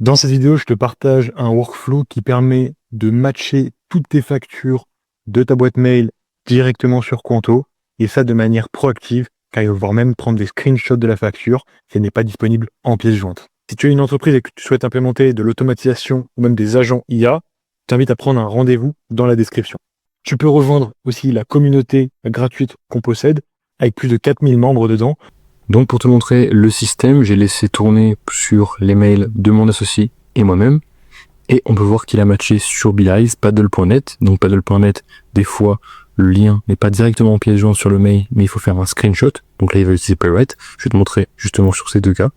Dans cette vidéo, je te partage un workflow qui permet de matcher toutes tes factures de ta boîte mail directement sur Conto, et ça de manière proactive, car il va pouvoir même prendre des screenshots de la facture si elle n'est pas disponible en pièce jointe. Si tu es une entreprise et que tu souhaites implémenter de l'automatisation ou même des agents IA, je t'invite à prendre un rendez-vous dans la description. Tu peux rejoindre aussi la communauté gratuite qu'on possède, avec plus de 4000 membres dedans. Donc pour te montrer le système, j'ai laissé tourner sur les mails de mon associé et moi-même. Et on peut voir qu'il a matché sur Beehive, paddle.net. Donc paddle.net, des fois, le lien n'est pas directement en pièce jointe sur le mail, mais il faut faire un screenshot. Donc là, il va utiliser Playwright. Je vais te montrer justement sur ces deux cas.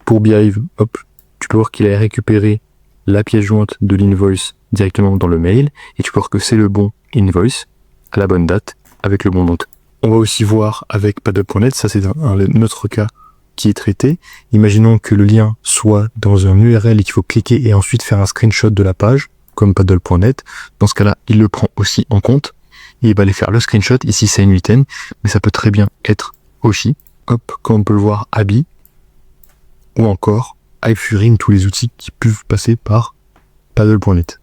Pour Beehive, hop, tu peux voir qu'il a récupéré la pièce jointe de l'invoice directement dans le mail. Et tu peux voir que c'est le bon invoice, à la bonne date, avec le bon montant. On va aussi voir avec paddle.net, ça c'est un autre cas qui est traité. Imaginons que le lien soit dans un URL et qu'il faut cliquer et ensuite faire un screenshot de la page, comme paddle.net. Dans ce cas-là, il le prend aussi en compte. Et il va aller faire le screenshot. Ici, c'est une UTN, mais ça peut très bien être Oshi. Hop, comme on peut le voir, Abi. Ou encore iFuring, tous les outils qui peuvent passer par paddle.net.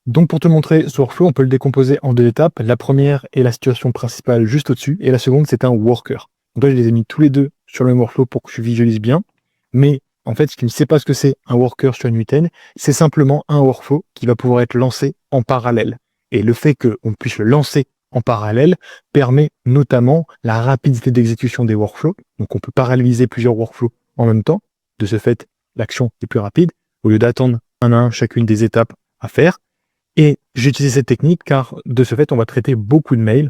Donc pour te montrer ce workflow, on peut le décomposer en deux étapes. La première est la situation principale juste au-dessus, et la seconde, c'est un worker. Donc là, je les ai mis tous les deux sur le même workflow pour que tu visualises bien. Mais en fait, si tu ne sais pas ce que c'est un worker sur une UTN, c'est simplement un workflow qui va pouvoir être lancé en parallèle. Et le fait qu'on puisse le lancer en parallèle permet notamment la rapidité d'exécution des workflows. Donc on peut paralléliser plusieurs workflows en même temps. De ce fait, l'action est plus rapide au lieu d'attendre un à un chacune des étapes à faire. Et j'utilise cette technique car de ce fait, on va traiter beaucoup de mails.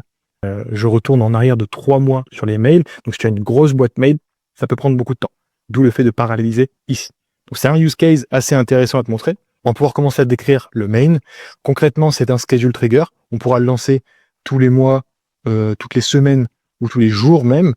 Je retourne en arrière de 3 mois sur les mails. Donc si tu as une grosse boîte mail, ça peut prendre beaucoup de temps. D'où le fait de paralléliser ici. Donc c'est un use case assez intéressant à te montrer. On va pouvoir commencer à décrire le main. Concrètement, c'est un schedule trigger. On pourra le lancer tous les mois, toutes les semaines ou tous les jours même.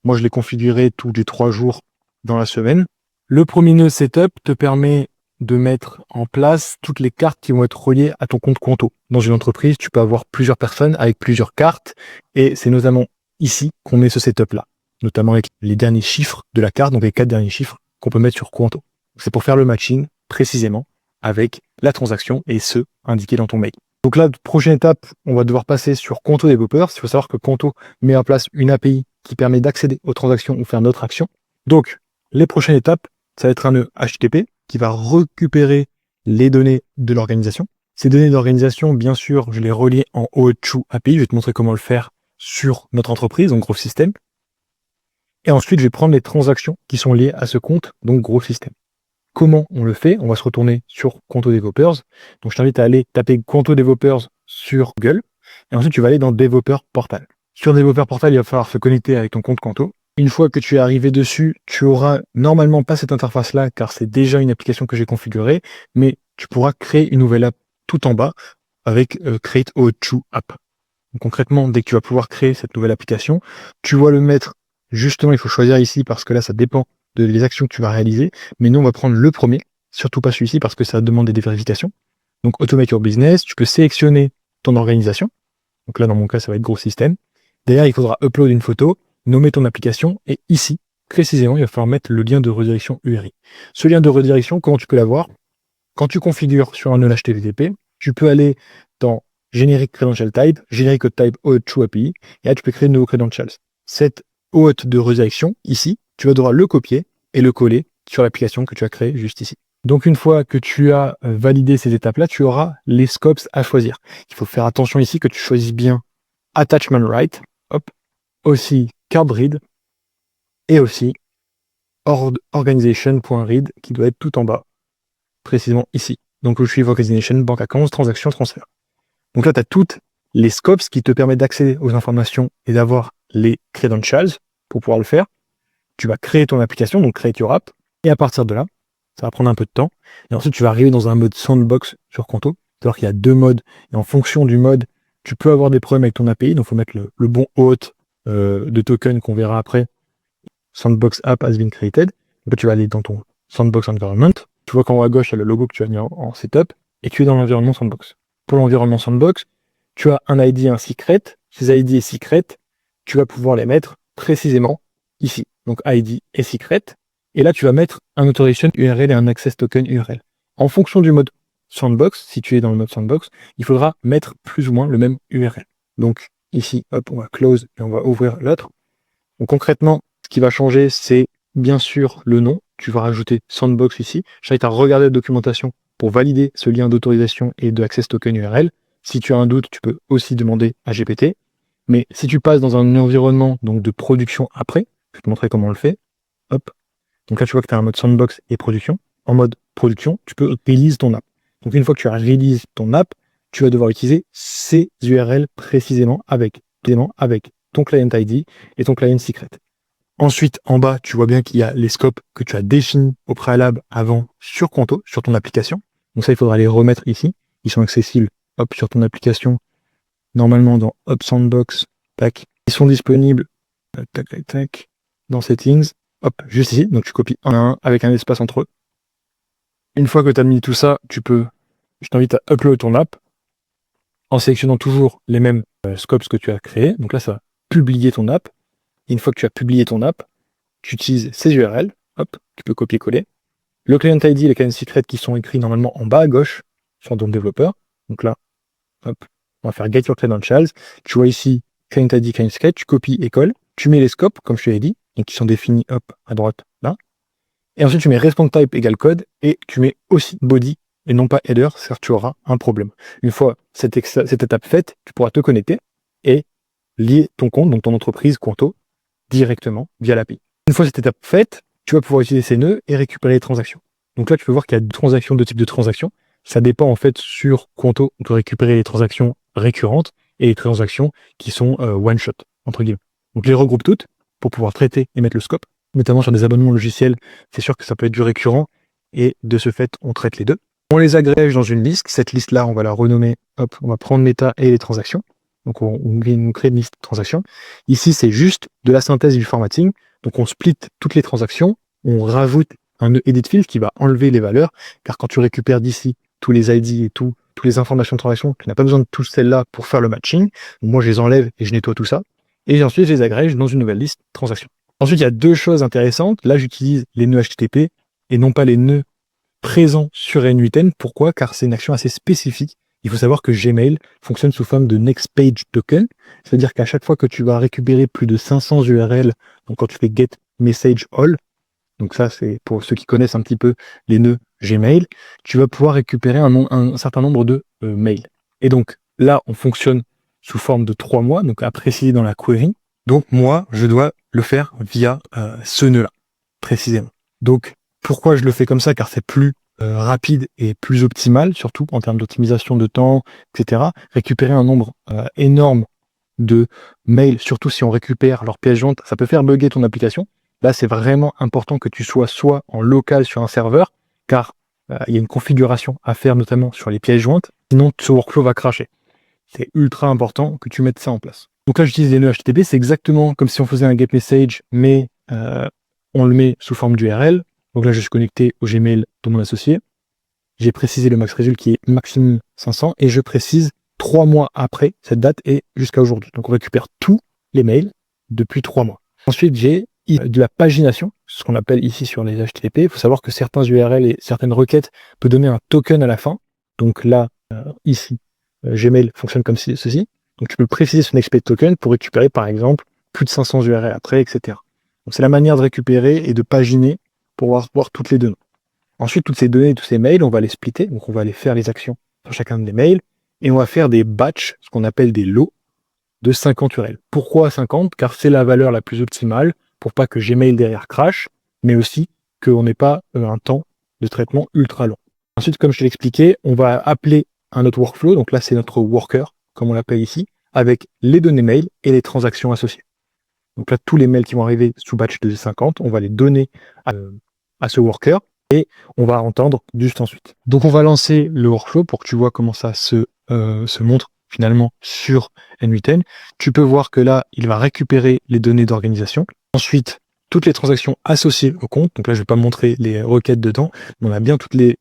Moi, je l'ai configuré tous les 3 jours dans la semaine. Le premier nœud setup te permet de mettre en place toutes les cartes qui vont être reliées à ton compte Conto. Dans une entreprise, tu peux avoir plusieurs personnes avec plusieurs cartes, et c'est notamment ici qu'on met ce setup-là, notamment avec les derniers chiffres de la carte, donc les 4 derniers chiffres qu'on peut mettre sur Conto. C'est pour faire le matching précisément avec la transaction et ce indiqué dans ton mail. Donc là, prochaine étape, on va devoir passer sur Conto Developers. Il faut savoir que Conto met en place une API qui permet d'accéder aux transactions ou faire notre action. Donc, les prochaines étapes, ça va être un nœud HTTP qui va récupérer les données de l'organisation. Ces données d'organisation, bien sûr, je les relie en OAuth2 API. Je vais te montrer comment le faire sur notre entreprise, donc Growth System. Et ensuite, je vais prendre les transactions qui sont liées à ce compte, donc Growth System. Comment on le fait? On va se retourner sur Conto Developers. Donc, je t'invite à aller taper Conto Developers sur Google. Et ensuite, tu vas aller dans Developer Portal. Sur Developer Portal, il va falloir se connecter avec ton compte Conto. Une fois que tu es arrivé dessus, tu auras normalement pas cette interface-là, car c'est déjà une application que j'ai configurée, mais tu pourras créer une nouvelle app tout en bas avec Create OAuth2 App. Donc, concrètement, dès que tu vas pouvoir créer cette nouvelle application, tu vas le mettre, justement, il faut choisir ici parce que là, ça dépend des actions que tu vas réaliser, mais nous, on va prendre le premier, surtout pas celui-ci parce que ça demande des vérifications. Donc, Automate Your Business, tu peux sélectionner ton organisation. Donc là, dans mon cas, ça va être Growth System. Derrière, il faudra upload une photo, nommer ton application, et ici, précisément, il va falloir mettre le lien de redirection URI. Ce lien de redirection, comment tu peux l'avoir? Quand tu configures sur un nœud HTTP, tu peux aller dans Generic Credential Type, Generic Auth Type OAuth2 API, et là, tu peux créer de nouveaux credentials. Cette OAuth de redirection, ici, tu vas devoir le copier et le coller sur l'application que tu as créée juste ici. Donc, une fois que tu as validé ces étapes-là, tu auras les scopes à choisir. Il faut faire attention ici que tu choisisses bien Attachment Right, hop, aussi Card Read, et aussi Organization.read qui doit être tout en bas, précisément ici. Donc, Retrieve Organization, Bank Accounts, Transaction, Transfert. Donc là, tu as toutes les scopes qui te permettent d'accéder aux informations et d'avoir les credentials pour pouvoir le faire. Tu vas créer ton application, donc Create Your App, et à partir de là, ça va prendre un peu de temps. Et ensuite, tu vas arriver dans un mode sandbox sur Conto. C'est-à-dire qu'il y a 2 modes, et en fonction du mode, tu peux avoir des problèmes avec ton API, donc il faut mettre le bon auth de token qu'on verra après. Sandbox App has been created. Donc tu vas aller dans ton Sandbox Environment. Tu vois qu'en haut à gauche, il y a le logo que tu as mis en setup, et tu es dans l'environnement Sandbox. Pour l'environnement Sandbox, tu as un ID et un secret. Ces ID et secret, tu vas pouvoir les mettre précisément ici. Donc ID et secret. Et là, tu vas mettre un authorization URL et un access token URL. En fonction du mode sandbox, si tu es dans le mode sandbox, il faudra mettre plus ou moins le même URL. Donc ici, hop, on va close et on va ouvrir l'autre. Donc concrètement, ce qui va changer, c'est bien sûr le nom. Tu vas rajouter sandbox ici. Je t'invite à regarder la documentation pour valider ce lien d'autorisation et de access token URL. Si tu as un doute, tu peux aussi demander à GPT. Mais si tu passes dans un environnement donc de production après, je vais te montrer comment on le fait. Hop. Donc là, tu vois que tu as un mode sandbox et production. En mode production, tu peux release ton app. Donc une fois que tu as release ton app, tu vas devoir utiliser ces URL précisément avec ton client ID et ton client secret. Ensuite, en bas, tu vois bien qu'il y a les scopes que tu as définis au préalable avant sur Conto, sur ton application. Donc ça, il faudra les remettre ici. Ils sont accessibles, hop, sur ton application, normalement dans Hop Sandbox, tac. Ils sont disponibles, tac, tac, tac, dans Settings, hop, juste ici. Donc tu copies un à un avec un espace entre eux. Une fois que tu as mis tout ça, je t'invite à upload ton app en sélectionnant toujours les mêmes scopes que tu as créés. Donc là, ça va publier ton app. Et une fois que tu as publié ton app, tu utilises ces URL, hop, tu peux copier-coller. Le client ID et les client secret qui sont écrits normalement en bas à gauche sur ton développeur. Donc là, hop, on va faire get your credentials. Tu vois ici, client ID, client secret, tu copies et colles. Tu mets les scopes, comme je te l'ai dit, donc qui sont définis, hop, à droite, là. Et ensuite, tu mets response type égale code et tu mets aussi body et non pas header, car tu auras un problème. Une fois cette étape faite, tu pourras te connecter et lier ton compte, donc ton entreprise Conto, directement via l'API. Une fois cette étape faite, tu vas pouvoir utiliser ces nœuds et récupérer les transactions. Donc là, tu peux voir qu'il y a deux types de transactions. Ça dépend en fait sur Conto, on peut récupérer les transactions récurrentes et les transactions qui sont one shot, entre guillemets. Donc les regroupe toutes pour pouvoir traiter et mettre le scope, notamment sur des abonnements logiciels. C'est sûr que ça peut être du récurrent et de ce fait, on traite les deux. On les agrège dans une liste. Cette liste-là, on va la renommer, hop, on va prendre Meta et les transactions. Donc on crée une liste de transactions. Ici, c'est juste de la synthèse du formatting. Donc on split toutes les transactions, on rajoute un nœud edit field qui va enlever les valeurs, car quand tu récupères d'ici tous les ID et toutes les informations de transaction, tu n'as pas besoin de toutes celles-là pour faire le matching. Donc moi, je les enlève et je nettoie tout ça. Et ensuite, je les agrège dans une nouvelle liste de transactions. Ensuite, il y a deux choses intéressantes. Là, j'utilise les nœuds HTTP et non pas les nœuds présents sur N8N. Pourquoi? Car c'est une action assez spécifique. Il faut savoir que Gmail fonctionne sous forme de Next Page Token, c'est-à-dire qu'à chaque fois que tu vas récupérer plus de 500 URL, donc quand tu fais Get Message All, donc ça c'est pour ceux qui connaissent un petit peu les nœuds Gmail, tu vas pouvoir récupérer un certain nombre de mails. Et donc là, on fonctionne sous forme de 3 mois, donc à préciser dans la query. Donc moi, je dois le faire via ce nœud-là, précisément. Donc pourquoi je le fais comme ça? Car c'est plus rapide et plus optimal, surtout en termes d'optimisation de temps, etc. Récupérer un nombre énorme de mails, surtout si on récupère leur pièce jointe, ça peut faire bugger ton application. Là, c'est vraiment important que tu sois soit en local sur un serveur, car il y a une configuration à faire notamment sur les pièces jointes, sinon ce workflow va cracher. C'est ultra important que tu mettes ça en place. Donc là, j'utilise les nœuds HTTP, c'est exactement comme si on faisait un get message, mais on le met sous forme d'URL. Donc là, je suis connecté au Gmail de mon associé. J'ai précisé le max result qui est maximum 500 et je précise 3 mois après cette date et jusqu'à aujourd'hui. Donc on récupère tous les mails depuis 3 mois. Ensuite, j'ai de la pagination, ce qu'on appelle ici sur les HTTP. Il faut savoir que certains URL et certaines requêtes peuvent donner un token à la fin. Donc là, ici, Gmail fonctionne comme ceci. Donc tu peux préciser ce next page token pour récupérer par exemple plus de 500 URL après, etc. Donc c'est la manière de récupérer et de paginer pour voir toutes les données. Ensuite, toutes ces données, tous ces mails, on va les splitter, donc on va aller faire les actions sur chacun des mails, et on va faire des batchs, ce qu'on appelle des lots, de 50 URL. Pourquoi 50? Car c'est la valeur la plus optimale, pour pas que Gmail derrière crash, mais aussi qu'on n'ait pas un temps de traitement ultra long. Ensuite, comme je te l'expliquais, on va appeler un autre workflow, donc là c'est notre worker, comme on l'appelle ici, avec les données mail et les transactions associées. Donc là, tous les mails qui vont arriver sous batch de 50, on va les donner à ce worker et on va entendre juste ensuite. Donc on va lancer le workflow pour que tu vois comment ça se montre finalement sur N8N. Tu peux voir que là, il va récupérer les données d'organisation. Ensuite, toutes les transactions associées au compte. Donc là, je ne vais pas montrer les requêtes dedans, mais on a bien toutes les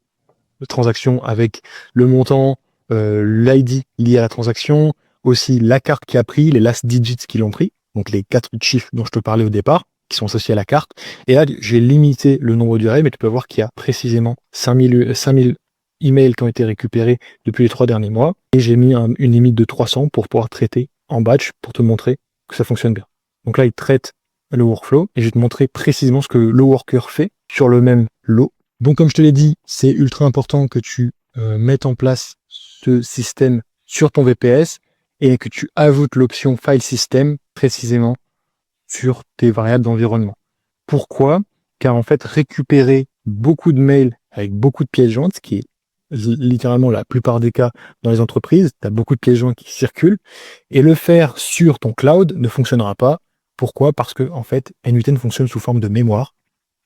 transactions avec le montant, l'ID lié à la transaction, aussi la carte qui a pris, les last digits qui l'ont pris, donc les 4 chiffres dont je te parlais au départ, qui sont associés à la carte. Et là, j'ai limité le nombre d'URL, mais tu peux voir qu'il y a précisément 5000 emails qui ont été récupérés depuis les 3 derniers mois. Et j'ai mis une limite de 300 pour pouvoir traiter en batch pour te montrer que ça fonctionne bien. Donc là, il traite le workflow et je vais te montrer précisément ce que le worker fait sur le même lot. Donc comme je te l'ai dit, c'est ultra important que tu mettes en place ce système sur ton VPS et que tu ajoutes l'option file system précisément sur tes variables d'environnement. Pourquoi? Car en fait, récupérer beaucoup de mails avec beaucoup de pièces jointes, ce qui est littéralement la plupart des cas dans les entreprises, tu as beaucoup de pièces jointes qui circulent, et le faire sur ton cloud ne fonctionnera pas. Pourquoi? Parce que en fait, NUTN fonctionne sous forme de mémoire.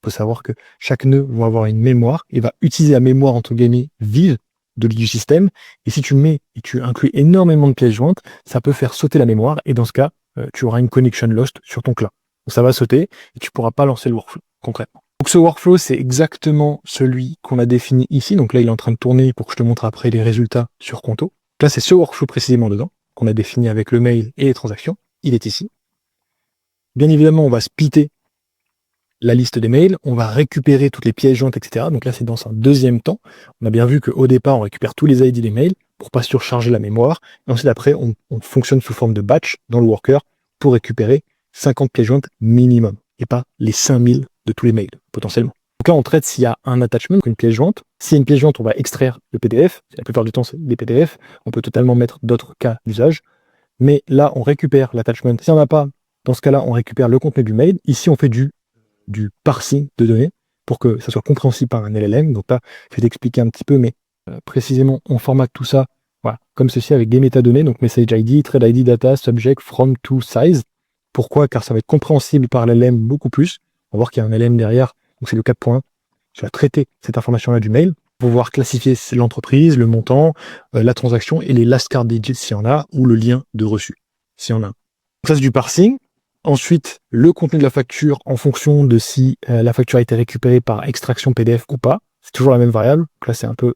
Il faut savoir que chaque nœud va avoir une mémoire et va utiliser la mémoire entre guillemets vive du système. Et si tu mets et tu inclus énormément de pièces jointes, ça peut faire sauter la mémoire et dans ce cas, tu auras une connection lost sur ton cloud. Donc ça va sauter et tu pourras pas lancer le workflow concrètement. Donc ce workflow, c'est exactement celui qu'on a défini ici. Donc là, il est en train de tourner pour que je te montre après les résultats sur Conto. Donc là, c'est ce workflow précisément dedans qu'on a défini avec le mail et les transactions. Il est ici. Bien évidemment, on va splitter la liste des mails, on va récupérer toutes les pièces jointes, etc. Donc là, c'est dans un deuxième temps. On a bien vu qu'au départ, on récupère tous les ID des mails pour pas surcharger la mémoire. Et ensuite, après, on fonctionne sous forme de batch dans le worker pour récupérer 50 pièces jointes minimum et pas les 5000 de tous les mails, potentiellement. Donc là, on traite s'il y a un attachment, une pièce jointe. S'il y a une pièce jointe, on va extraire le PDF. La plupart du temps, c'est des PDF. On peut totalement mettre d'autres cas d'usage. Mais là, on récupère l'attachment. Si on n'a pas, dans ce cas-là, on récupère le contenu du mail. Ici, on fait du parsing de données pour que ça soit compréhensible par un LLM. Donc là, je vais t'expliquer un petit peu, mais précisément, on formate tout ça voilà, comme ceci avec des métadonnées, donc message ID, thread ID, data, subject, from, to, size. Pourquoi? Car ça va être compréhensible par l'LM beaucoup plus. On va voir qu'il y a un LM derrière, donc c'est le 4.1 qui va traiter cette information-là du mail, pour pouvoir classifier l'entreprise, le montant, la transaction et les last card digits s'il y en a, ou le lien de reçu s'il y en a. Donc ça, c'est du parsing. Ensuite, le contenu de la facture en fonction de si la facture a été récupérée par extraction PDF ou pas. C'est toujours la même variable. Donc là, c'est un peu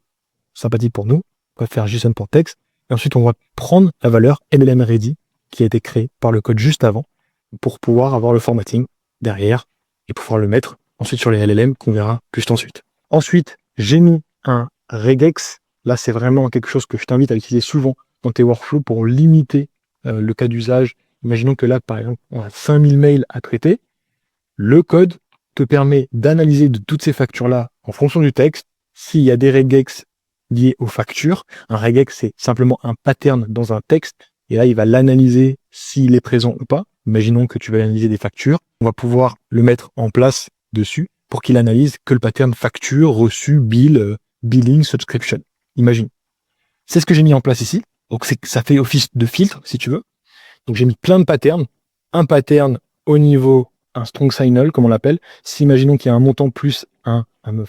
sympathique pour nous. On va faire JSON pour texte. Et ensuite, on va prendre la valeur LLM ready qui a été créée par le code juste avant pour pouvoir avoir le formatting derrière et pouvoir le mettre ensuite sur les LLM qu'on verra juste ensuite. Ensuite, j'ai mis un regex. Là, c'est vraiment quelque chose que je t'invite à utiliser souvent dans tes workflows pour limiter le cas d'usage. Imaginons que là, par exemple, on a 5000 mails à traiter. Le code te permet d'analyser de toutes ces factures-là en fonction du texte. S'il y a des regex liés aux factures, un regex, c'est simplement un pattern dans un texte. Et là, il va l'analyser s'il est présent ou pas. Imaginons que tu vas analyser des factures. On va pouvoir le mettre en place dessus pour qu'il analyse que le pattern facture, reçu, bill, billing, subscription. Imagine. C'est ce que j'ai mis en place ici. Donc, ça fait office de filtre, si tu veux. Donc j'ai mis plein de patterns. Un pattern au niveau, un strong signal, comme on l'appelle. Si imaginons qu'il y a un montant plus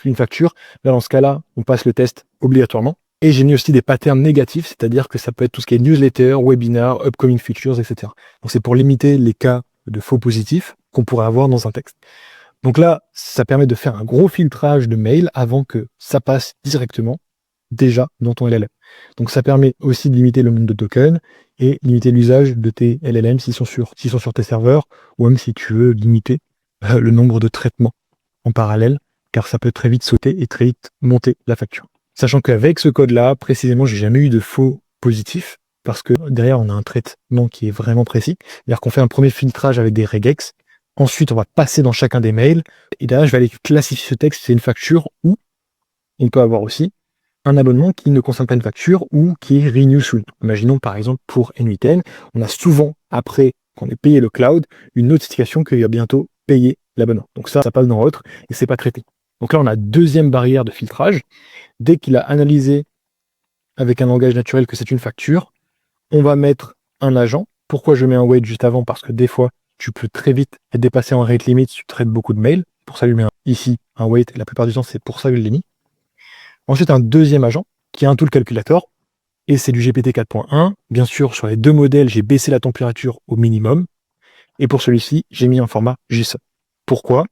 une facture, là dans ce cas-là, on passe le test obligatoirement. Et j'ai mis aussi des patterns négatifs, c'est-à-dire que ça peut être tout ce qui est newsletter, webinar, upcoming features, etc. Donc c'est pour limiter les cas de faux positifs qu'on pourrait avoir dans un texte. Donc là, ça permet de faire un gros filtrage de mails avant que ça passe directement déjà dans ton LLM. Donc ça permet aussi de limiter le nombre de tokens et limiter l'usage de tes LLM s'ils sont sur tes serveurs, ou même si tu veux limiter le nombre de traitements en parallèle, car ça peut très vite sauter et très vite monter la facture. Sachant qu'avec ce code-là, précisément, j'ai jamais eu de faux positifs, parce que derrière, on a un traitement qui est vraiment précis. C'est-à-dire qu'on fait un premier filtrage avec des regex, ensuite on va passer dans chacun des mails, et derrière, je vais aller classifier ce texte, c'est une facture, ou on peut avoir aussi un abonnement qui ne concerne pas une facture ou qui est renew soon. Imaginons par exemple pour NUTN, on a souvent, après qu'on ait payé le cloud, une notification qu'il va bientôt payer l'abonnement. Donc ça passe dans autre et c'est pas traité. Donc là, on a deuxième barrière de filtrage. Dès qu'il a analysé avec un langage naturel que c'est une facture, on va mettre un agent. Pourquoi je mets un wait juste avant? Parce que des fois, tu peux très vite être dépassé en rate limit si tu traites beaucoup de mails. Pour ça, je mets ici un wait et la plupart du temps, c'est pour ça que je l'ai mis. Ensuite, un deuxième agent qui est un tool calculator, et c'est du GPT 4.1. Bien sûr, sur les deux modèles, j'ai baissé la température au minimum, et pour celui-ci, j'ai mis un format JSON. Pourquoi?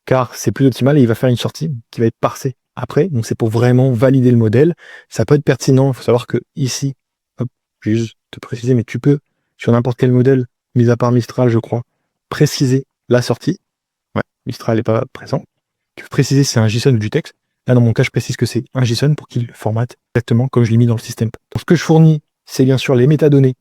Car c'est plus optimal et il va faire une sortie qui va être parsée après, donc c'est pour vraiment valider le modèle. Ça peut être pertinent, il faut savoir que ici, hop, je vais juste te préciser, mais tu peux, sur n'importe quel modèle, mis à part Mistral, je crois, préciser la sortie. Ouais, Mistral n'est pas présent. Tu peux préciser si c'est un JSON ou du texte. Là, dans mon cas, je précise que c'est un JSON pour qu'il formate exactement comme je l'ai mis dans le système. Donc, ce que je fournis, c'est bien sûr les métadonnées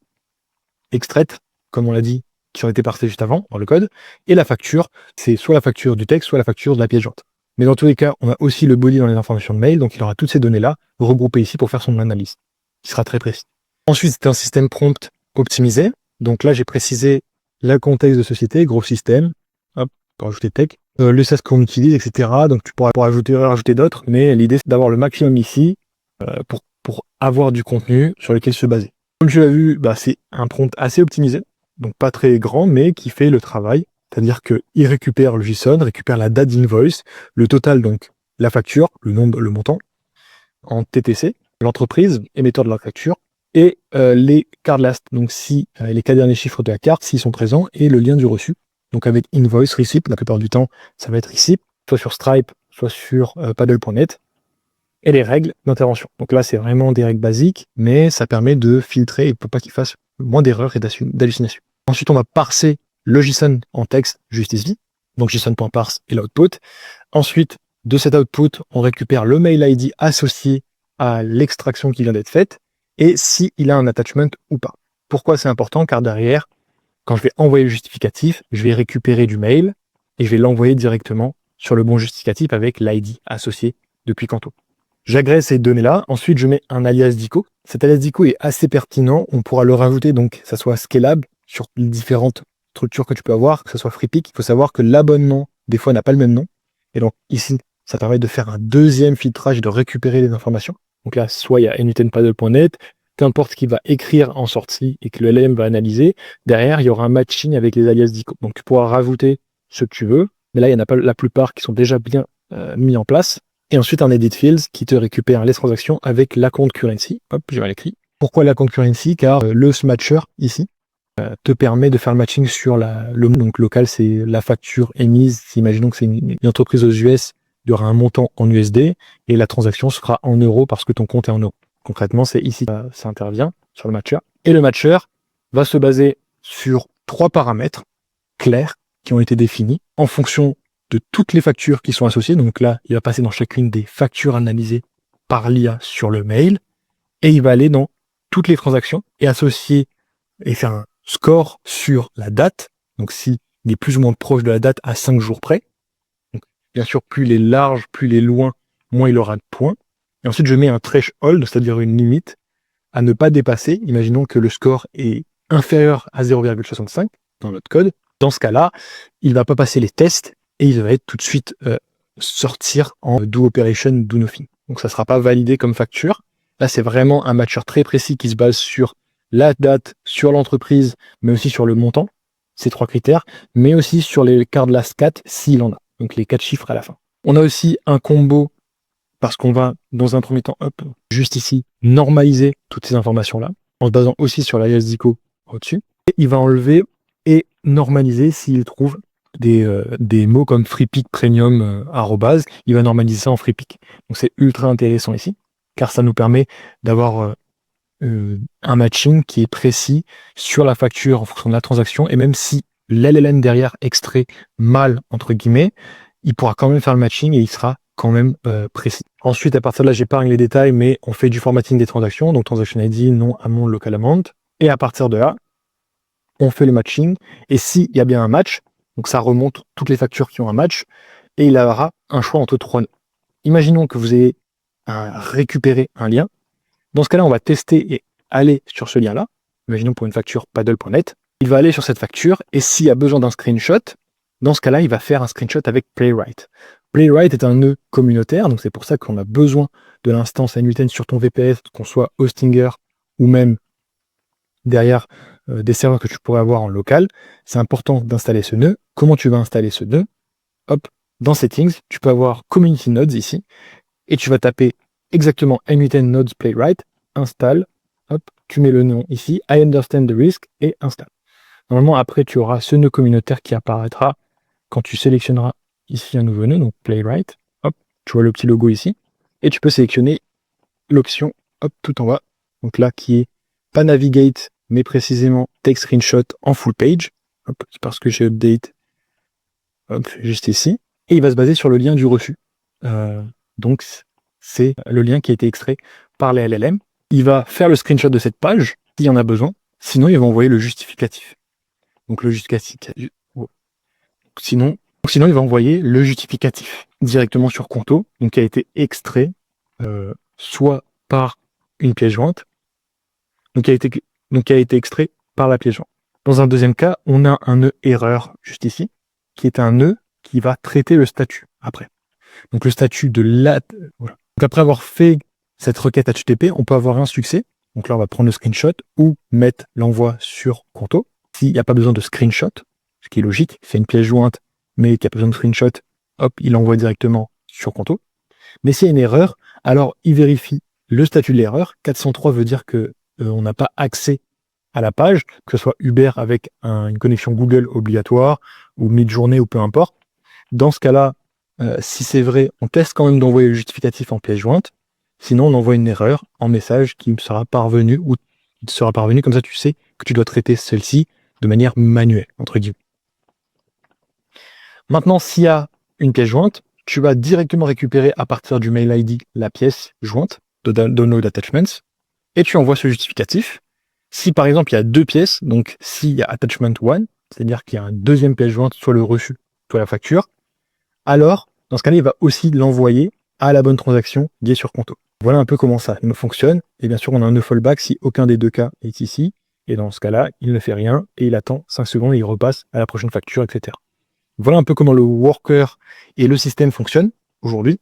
extraites, comme on l'a dit, qui ont été parsées juste avant dans le code. Et la facture, c'est soit la facture du texte, soit la facture de la pièce jointe. Mais dans tous les cas, on a aussi le body dans les informations de mail, donc il aura toutes ces données-là regroupées ici pour faire son analyse, qui sera très précis. Ensuite, c'est un système prompt optimisé. Donc là, j'ai précisé le contexte de société, gros système, hop, pour ajouter tech, le SAS qu'on utilise, etc. Donc tu pourras rajouter d'autres, mais l'idée c'est d'avoir le maximum ici pour avoir du contenu sur lequel se baser. Comme tu l'as vu, c'est un prompt assez optimisé, donc pas très grand, mais qui fait le travail. C'est-à-dire qu'il récupère le JSON, récupère la date d'invoice, le total, donc la facture, le montant, en TTC, l'entreprise, émetteur de la facture, et les card last, donc si les 4 derniers chiffres de la carte, s'ils sont présents, et le lien du reçu. Donc avec invoice, receipt, la plupart du temps, ça va être receipt, soit sur Stripe, soit sur paddle.net, et les règles d'intervention. Donc là, c'est vraiment des règles basiques, mais ça permet de filtrer et pour pas qu'il fasse moins d'erreurs et d'hallucinations. Ensuite, on va parser le JSON en texte juste ici, donc JSON.parse et l'output. Ensuite, de cet output, on récupère le mail ID associé à l'extraction qui vient d'être faite, et s'il a un attachment ou pas. Pourquoi c'est important? Car derrière, quand je vais envoyer le justificatif, je vais récupérer du mail et je vais l'envoyer directement sur le bon justificatif avec l'ID associé depuis Canto. J'agrège ces données-là, ensuite je mets un alias d'ICO. Cet alias d'ICO est assez pertinent, on pourra le rajouter donc que ça soit scalable sur les différentes structures que tu peux avoir, que ce soit FreePic. Il faut savoir que l'abonnement, des fois, n'a pas le même nom. Et donc ici, ça permet de faire un deuxième filtrage et de récupérer les informations. Donc là, soit il y a newtenpaddle.net, qu'importe qui va écrire en sortie et que le LLM va analyser, derrière, il y aura un matching avec les alias d'ICO. Donc tu pourras rajouter ce que tu veux, mais là, il n'y en a pas la plupart qui sont déjà bien mis en place. Et ensuite, un edit fields qui te récupère les transactions avec l'account currency. Hop, j'ai mal écrit. Pourquoi l'account currency? Car le smatcher, ici, te permet de faire le matching sur donc local, c'est la facture émise. Imaginons que c'est une entreprise aux US, il y aura un montant en USD et la transaction sera en euros parce que ton compte est en euros. Concrètement, c'est ici ça intervient sur le matcher. Et le matcher va se baser sur 3 paramètres clairs qui ont été définis en fonction de toutes les factures qui sont associées. Donc là, il va passer dans chacune des factures analysées par l'IA sur le mail et il va aller dans toutes les transactions et associer et faire un score sur la date. Donc s'il est plus ou moins proche de la date à 5 jours près. Donc, bien sûr, plus il est large, plus il est loin, moins il aura de points. Et ensuite, je mets un threshold, c'est-à-dire une limite à ne pas dépasser. Imaginons que le score est inférieur à 0,65 dans notre code. Dans ce cas-là, il ne va pas passer les tests et il va être tout de suite sortir en do operation, do nothing. Donc ça ne sera pas validé comme facture. Là, c'est vraiment un matcher très précis qui se base sur la date, sur l'entreprise, mais aussi sur le montant, ces 3 critères, mais aussi sur les card last 4 s'il en a. Donc les 4 chiffres à la fin. On a aussi un combo parce qu'on va, dans un premier temps, juste ici, normaliser toutes ces informations-là, en se basant aussi sur l'alias d'ICO au-dessus. Et il va enlever et normaliser s'il trouve des mots comme FreePic Premium arrobase, il va normaliser ça en FreePic. Donc c'est ultra intéressant ici, car ça nous permet d'avoir un matching qui est précis sur la facture en fonction de la transaction, et même si l'LLM derrière extrait mal, entre guillemets, il pourra quand même faire le matching et il sera quand même précis. Ensuite, à partir de là, j'épargne les détails, mais on fait du formatting des transactions, donc transaction ID, nom, amount, local amount, et à partir de là, on fait le matching, et s'il y a bien un match, donc ça remonte toutes les factures qui ont un match, et il aura un choix entre 3 nœuds. Imaginons que vous ayez récupéré un lien. Dans ce cas-là, on va tester et aller sur ce lien-là. Imaginons pour une facture paddle.net. Il va aller sur cette facture, et s'il y a besoin d'un screenshot, dans ce cas-là, il va faire un screenshot avec Playwright. Playwright est un nœud communautaire, donc c'est pour ça qu'on a besoin de l'instance NUTN sur ton VPS, qu'on soit Hostinger ou même derrière des serveurs que tu pourrais avoir en local. C'est important d'installer ce nœud. Comment tu vas installer ce nœud? Hop, dans Settings, tu peux avoir Community Nodes ici, et tu vas taper exactement NUTN Nodes Playwright, installe, hop, tu mets le nom ici, I understand the risk, et installe. Normalement, après, tu auras ce nœud communautaire qui apparaîtra quand tu sélectionneras ici un nouveau nœud, donc Playwright, hop, tu vois le petit logo ici, et tu peux sélectionner l'option, hop, tout en bas, donc là, qui est pas Navigate, mais précisément Take Screenshot en full page, hop, c'est parce que j'ai update, hop, juste ici, et il va se baser sur le lien du reçu. Donc, c'est le lien qui a été extrait par les LLM. Il va faire le screenshot de cette page, s'il y en a besoin. Sinon, il va envoyer le justificatif. Donc, le justificatif. Sinon, il va envoyer le justificatif directement sur Conto, donc qui a été extrait soit par une pièce jointe, donc qui a été extrait par la pièce jointe. Dans un deuxième cas, on a un nœud erreur juste ici, qui est un nœud qui va traiter le statut après. Donc le statut de la... Voilà. Donc après avoir fait cette requête HTTP, on peut avoir un succès. Donc là, on va prendre le screenshot ou mettre l'envoi sur Conto. S'il n'y a pas besoin de screenshot, ce qui est logique, c'est une pièce jointe, mais qu'il n'y a pas besoin de screenshot, hop, il l'envoie directement sur Conto. Mais s'il y a une erreur, alors il vérifie le statut de l'erreur. 403 veut dire que on n'a pas accès à la page, que ce soit Uber avec une connexion Google obligatoire, ou mid-journée, ou peu importe. Dans ce cas-là, si c'est vrai, on teste quand même d'envoyer le justificatif en pièce jointe. Sinon, on envoie une erreur en message qui me sera parvenu, ou qui te sera parvenu, comme ça tu sais que tu dois traiter celle-ci de manière manuelle, entre guillemets. Maintenant, s'il y a une pièce jointe, tu vas directement récupérer à partir du mail ID la pièce jointe de Download Attachments, et tu envoies ce justificatif. Si par exemple il y a deux pièces, donc s'il y a Attachment 1, c'est-à-dire qu'il y a une deuxième pièce jointe, soit le reçu, soit la facture, alors dans ce cas-là, il va aussi l'envoyer à la bonne transaction liée sur Conto. Voilà un peu comment ça fonctionne. Et bien sûr, on a un nœud fallback si aucun des deux cas est ici. Et dans ce cas-là, il ne fait rien et il attend 5 secondes et il repasse à la prochaine facture, etc. Voilà un peu comment le worker et le système fonctionnent aujourd'hui.